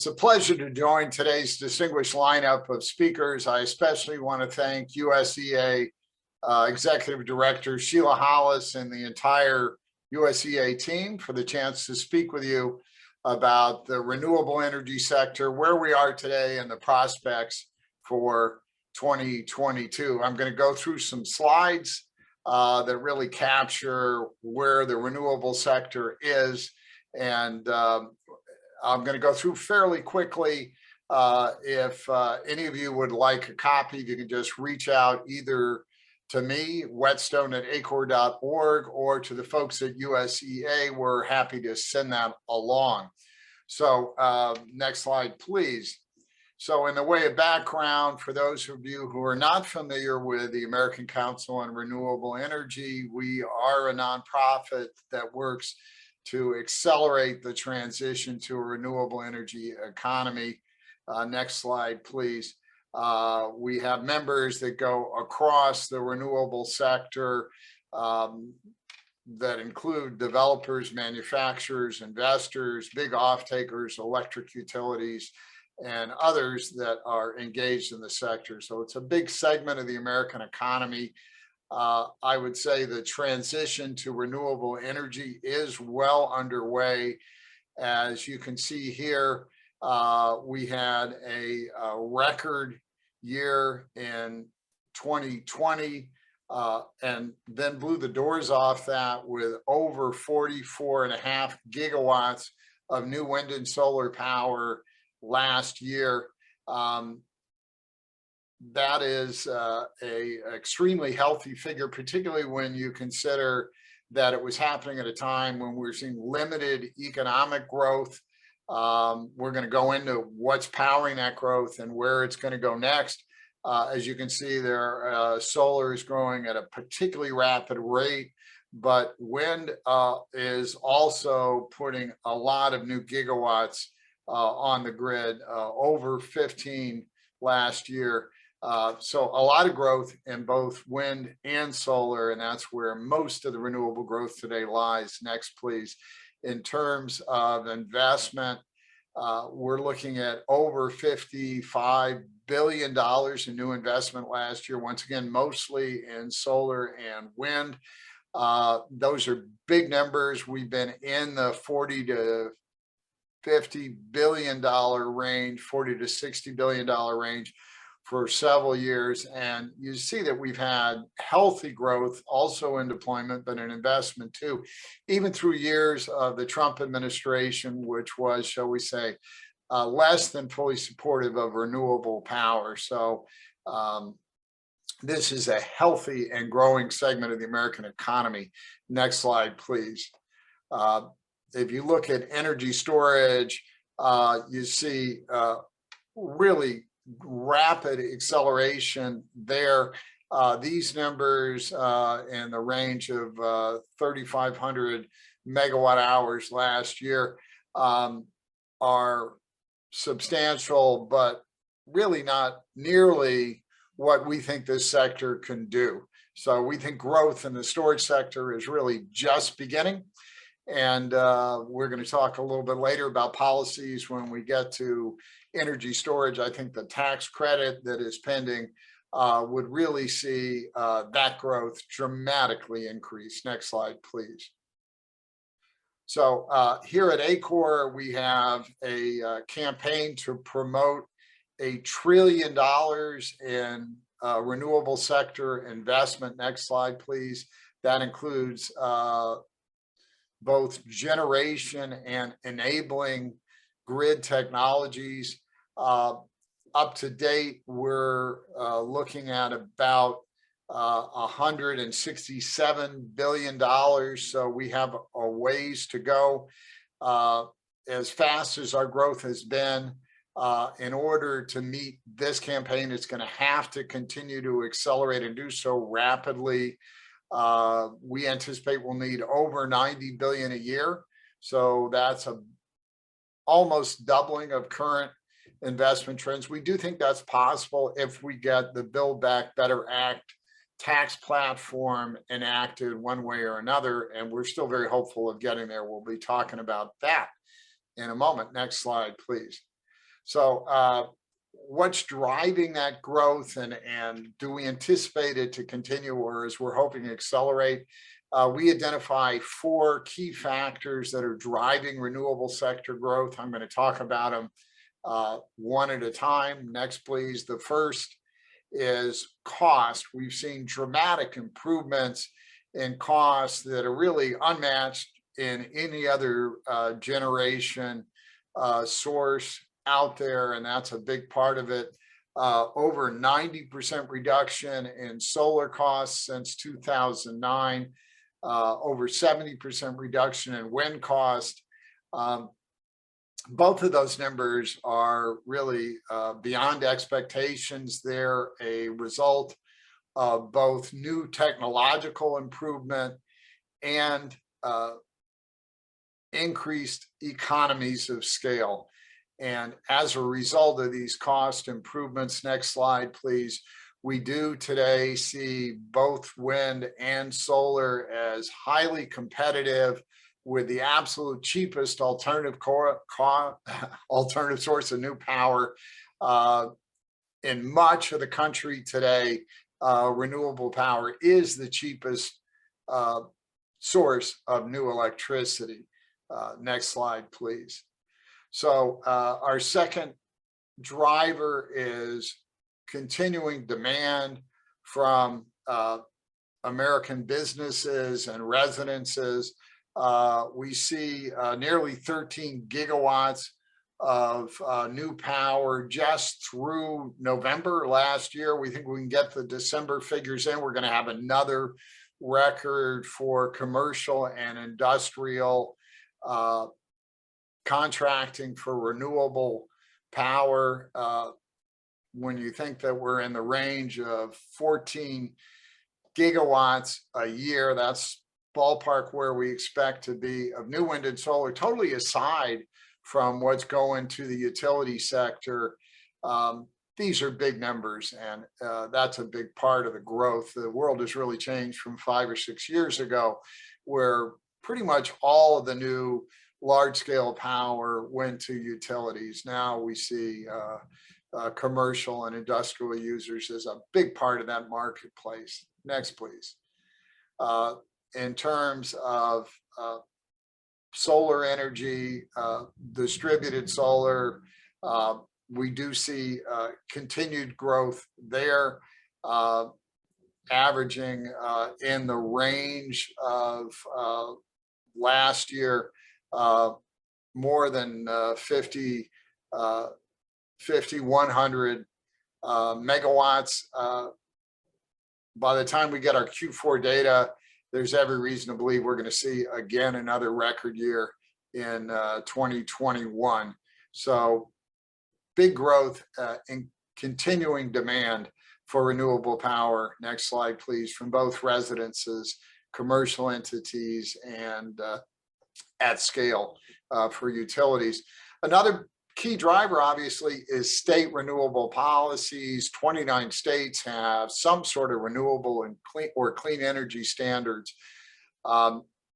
It's a pleasure to join today's distinguished lineup of speakers. I especially want to thank USEA Executive Director Sheila Hollis and the entire USEA team for the chance to speak with you about the renewable energy sector, where we are today, and the prospects for 2022. I'm going to go through some slides that really capture where the renewable sector is, and I'm going to go through fairly quickly. If any of you would like a copy, you can just reach out either to me, Wetstone at ACOR.org, or to the folks at USEA. We're happy to send that along. So next slide, please. So in the way of background, for those of you who are not familiar with the American Council on Renewable Energy, we are a nonprofit that works to accelerate the transition to a renewable energy economy. Next slide, please. We have members that go across the renewable sector that include developers, manufacturers, investors, big off-takers, electric utilities, and others that are engaged in the sector. So it's a big segment of the American economy. I would say the transition to renewable energy is well underway. As you can see here, we had a record year in 2020 and then blew the doors off that with over 44.5 gigawatts of new wind and solar power last year. That is a extremely healthy figure, particularly when you consider that it was happening at a time when we're seeing limited economic growth. We're going to go into what's powering that growth and where it's going to go next. As you can see there, solar is growing at a particularly rapid rate, but wind is also putting a lot of new gigawatts on the grid, over 15 last year. So a lot of growth in both wind and solar, and that's where most of the renewable growth today lies. Next, please. In terms of investment, we're looking at over $55 billion in new investment last year, once again, mostly in solar and wind. Those are big numbers. We've been in the $40 to $50 billion range, $40 to $60 billion range for several years, and you see that we've had healthy growth also in deployment, but in investment too, even through years of the Trump administration, which was, shall we say, less than fully supportive of renewable power. So this is a healthy and growing segment of the American economy. Next slide, please. If you look at energy storage, you see really rapid acceleration there. These numbers in the range of 3,500 megawatt hours last year are substantial, but really not nearly what we think this sector can do. So we think growth in the storage sector is really just beginning. And we're going to talk a little bit later about policies when we get to energy storage. I think the tax credit that is pending would really see that growth dramatically increase. Next slide, please. So here at ACOR, we have a campaign to promote $1 trillion in renewable sector investment. Next slide, please. That includes both generation and enabling grid technologies. Up to date, we're looking at about $167 billion. So we have a ways to go. As fast as our growth has been, in order to meet this campaign, it's going to have to continue to accelerate and do so rapidly. We anticipate we'll need over $90 billion a year. So that's almost doubling of current investment trends. We do think that's possible if we get the Buildback Better Act tax platform enacted one way or another, and we're still very hopeful of getting there. We'll be talking about that in a moment. Next slide, please. So what's driving that growth, and do we anticipate it to continue, or as we're hoping to accelerate? We identify 4 key factors that are driving renewable sector growth. I'm going to talk about them one at a time. Next, please. The first is cost. We've seen dramatic improvements in costs that are really unmatched in any other generation source out there, and that's a big part of it. Over 90% reduction in solar costs since 2009, over 70% reduction in wind cost. Both of those numbers are really beyond expectations. They're a result of both new technological improvement and increased economies of scale. And as a result of these cost improvements, next slide, please, we do today see both wind and solar as highly competitive with the absolute cheapest alternative source of new power. In much of the country today, renewable power is the cheapest source of new electricity. Next slide, please. So our second driver is continuing demand from American businesses and residences. We see nearly 13 gigawatts of new power just through November last year. We think we can get the December figures in. We're going to have another record for commercial and industrial contracting for renewable power. When you think that we're in the range of 14 gigawatts a year, that's ballpark where we expect to be of new wind and solar, totally aside from what's going to the utility sector. These are big numbers, and that's a big part of the growth. The world has really changed from 5 or 6 years ago, where pretty much all of the new large-scale power went to utilities. Now we see commercial and industrial users as a big part of that marketplace. Next, please. In terms of solar energy, distributed solar, we do see continued growth there, averaging in the range of last year, more than 5,100 megawatts. By the time we get our Q4 data, there's every reason to believe we're going to see again another record year in 2021. So big growth and continuing demand for renewable power. Next slide, please, from both residences, commercial entities, and at scale for utilities. Another key driver, obviously, is state renewable policies. 29 states have some sort of renewable and clean energy standards.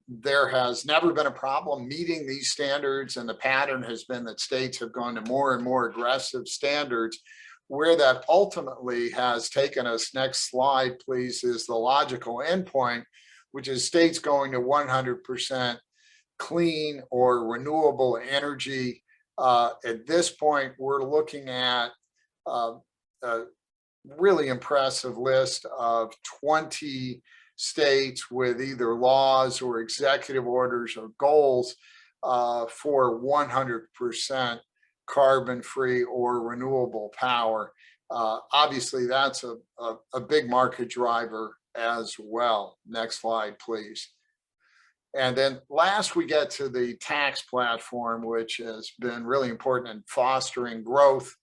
There has never been a problem meeting these standards, and the pattern has been that states have gone to more and more aggressive standards. Where that ultimately has taken us, next slide, please, is the logical endpoint, which is states going to 100% clean or renewable energy. At this point, we're looking at a really impressive list of 20 states with either laws or executive orders or goals for 100% carbon-free or renewable power. Obviously, that's a big market driver as well. Next slide, please. And then last, we get to the tax platform, which has been really important in fostering growth.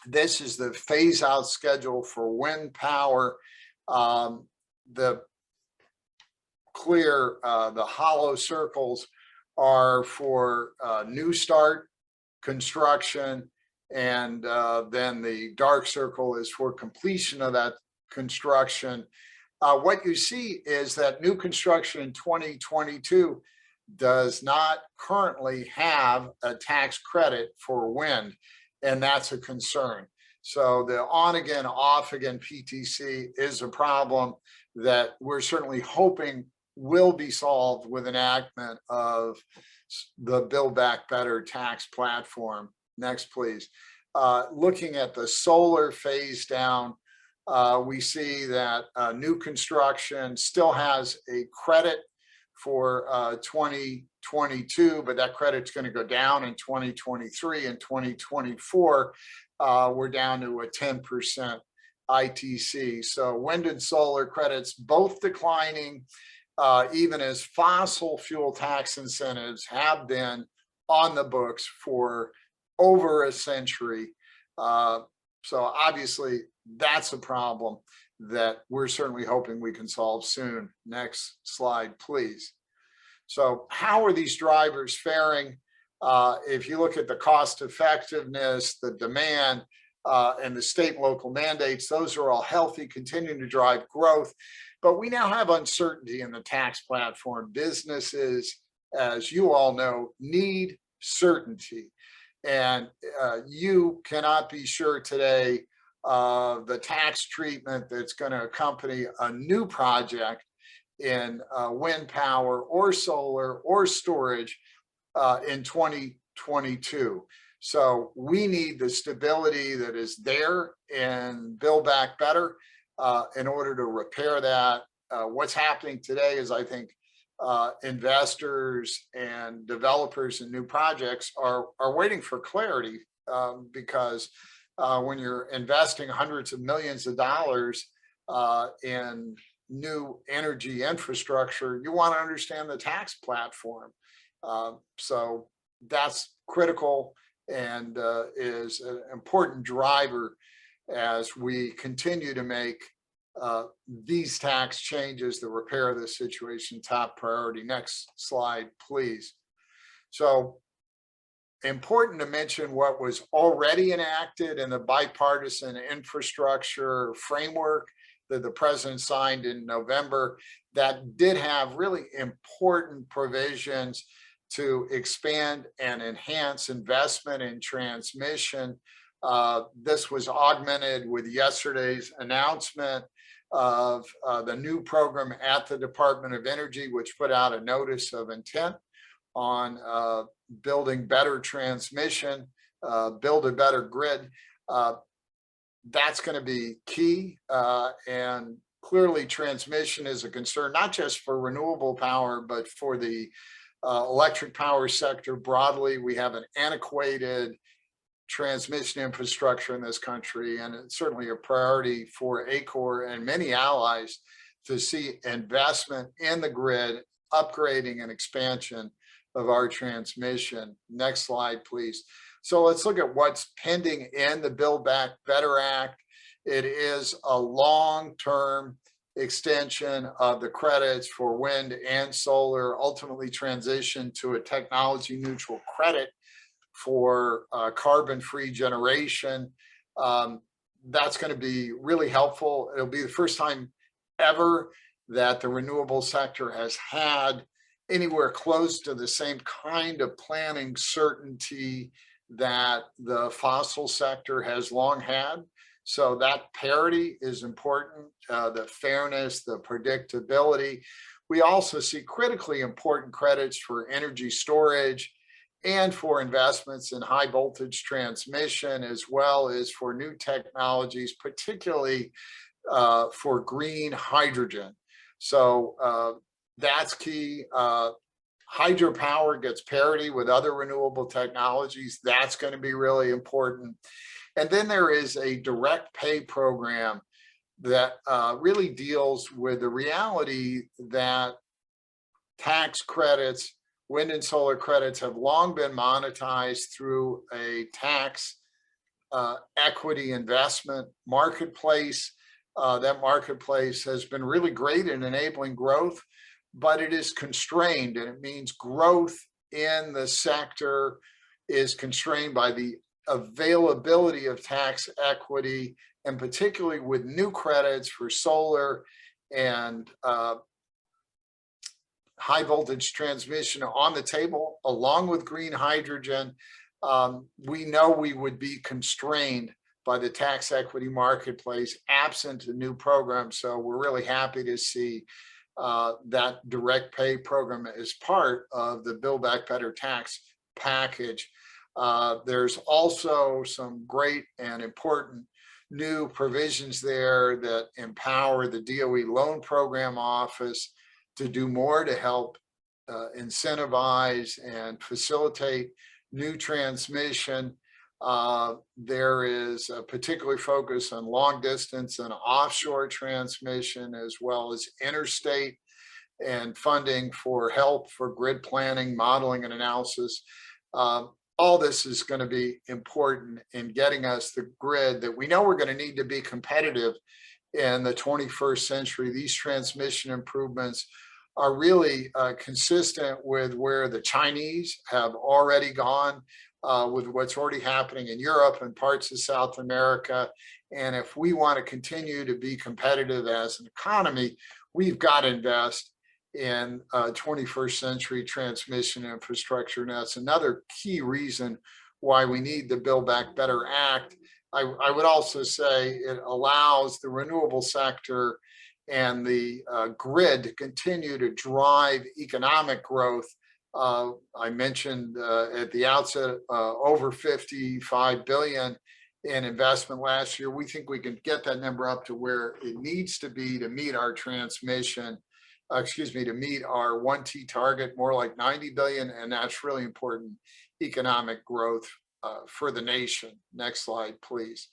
This is the phase-out schedule for wind power. The hollow circles are for new start construction, and then the dark circle is for completion of that construction. What you see is that new construction in 2022 does not currently have a tax credit for wind, and that's a concern. So the on again, off again PTC is a problem that we're certainly hoping will be solved with enactment of the Build Back Better tax platform. Next, please. Looking at the solar phase down, we see that new construction still has a credit for 2022, but that credit's going to go down in 2023 and 2024. We're down to a 10% ITC. So wind and solar credits both declining, even as fossil fuel tax incentives have been on the books for over a century. So obviously that's a problem that we're certainly hoping we can solve soon. Next slide, please. So how are these drivers faring? If you look at the cost effectiveness, the demand, and the state and local mandates, those are all healthy, continuing to drive growth. But we now have uncertainty in the tax platform. Businesses, as you all know, need certainty. And you cannot be sure today of the tax treatment that's going to accompany a new project in wind power or solar or storage in 2022. So we need the stability that is there in Build Back Better in order to repair that. What's happening today is, I think, investors and developers in new projects are waiting for clarity because when you're investing hundreds of millions of dollars in new energy infrastructure, you want to understand the tax platform. So that's critical and is an important driver as we continue to make these tax changes, the repair of the situation, top priority. Next slide, please. So important to mention what was already enacted in the bipartisan infrastructure framework that the president signed in November that did have really important provisions to expand and enhance investment in transmission. This was augmented with yesterday's announcement of the new program at the Department of Energy, which put out a notice of intent on building better transmission, build a better grid. That's going to be key. And clearly transmission is a concern, not just for renewable power, but for the electric power sector broadly. We have an antiquated transmission infrastructure in this country, and it's certainly a priority for ACOR and many allies to see investment in the grid, upgrading and expansion of our transmission. Next slide, please. So let's look at what's pending in the Build Back Better Act. It is a long-term extension of the credits for wind and solar, ultimately transition to a technology neutral credit for carbon-free generation. That's going to be really helpful. It'll be the first time ever that the renewable sector has had anywhere close to the same kind of planning certainty that the fossil sector has long had. So that parity is important, the fairness, the predictability. We also see critically important credits for energy storage and for investments in high voltage transmission, as well as for new technologies, particularly for green hydrogen. So that's key. Hydropower gets parity with other renewable technologies. That's going to be really important. And then there is a direct pay program that really deals with the reality that tax credits, wind and solar credits, have long been monetized through a tax equity investment marketplace. That marketplace has been really great in enabling growth, but it is constrained, and it means growth in the sector is constrained by the availability of tax equity, and particularly with new credits for solar and high voltage transmission on the table, along with green hydrogen. We know we would be constrained by the tax equity marketplace absent a new program. So we're really happy to see that direct pay program as part of the Buildback Better tax package. There's also some great and important new provisions there that empower the DOE Loan Program Office to do more to help incentivize and facilitate new transmission. There is a particular focus on long distance and offshore transmission, as well as interstate, and funding for help for grid planning, modeling, and analysis. All this is going to be important in getting us the grid that we know we're going to need to be competitive in the 21st century. These transmission improvements are really consistent with where the Chinese have already gone, with what's already happening in Europe and parts of South America. And if we want to continue to be competitive as an economy, we've got to invest in 21st century transmission infrastructure. And that's another key reason why we need the Build Back Better Act. I would also say it allows the renewable sector and the grid to continue to drive economic growth. I mentioned at the outset over 55 billion in investment last year. We think we can get that number up to where it needs to be to meet our transmission, to meet our 1T target, more like 90 billion, and that's really important economic growth for the nation. Next slide, please.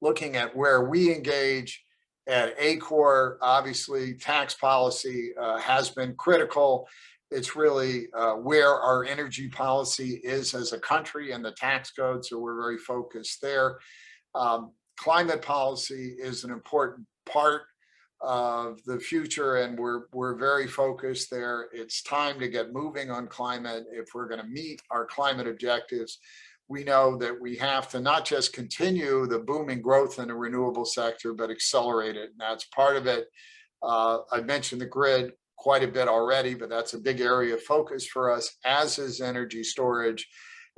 Looking at where we engage at ACOR, obviously tax policy has been critical. It's really where our energy policy is as a country and the tax code, so we're very focused there. Climate policy is an important part of the future, and we're very focused there. It's time to get moving on climate if we're going to meet our climate objectives. We know that we have to not just continue the booming growth in the renewable sector, but accelerate it. And that's part of it. I mentioned the grid quite a bit already, but that's a big area of focus for us, as is energy storage.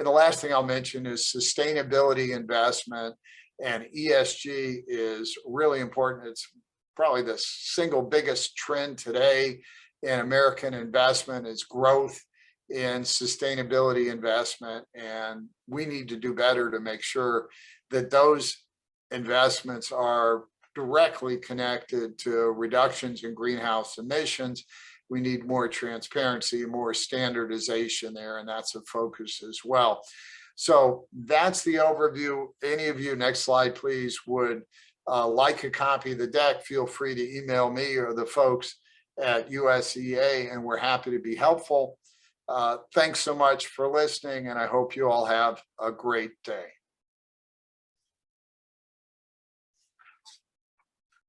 And the last thing I'll mention is sustainability investment, and ESG is really important. It's probably the single biggest trend today in American investment is growth in sustainability investment. And we need to do better to make sure that those investments are directly connected to reductions in greenhouse emissions. We need more transparency, more standardization there, and that's a focus as well. So that's the overview. Any of you, next slide, please, would like a copy of the deck, feel free to email me or the folks at USEA, and we're happy to be helpful. Thanks so much for listening, and I hope you all have a great day.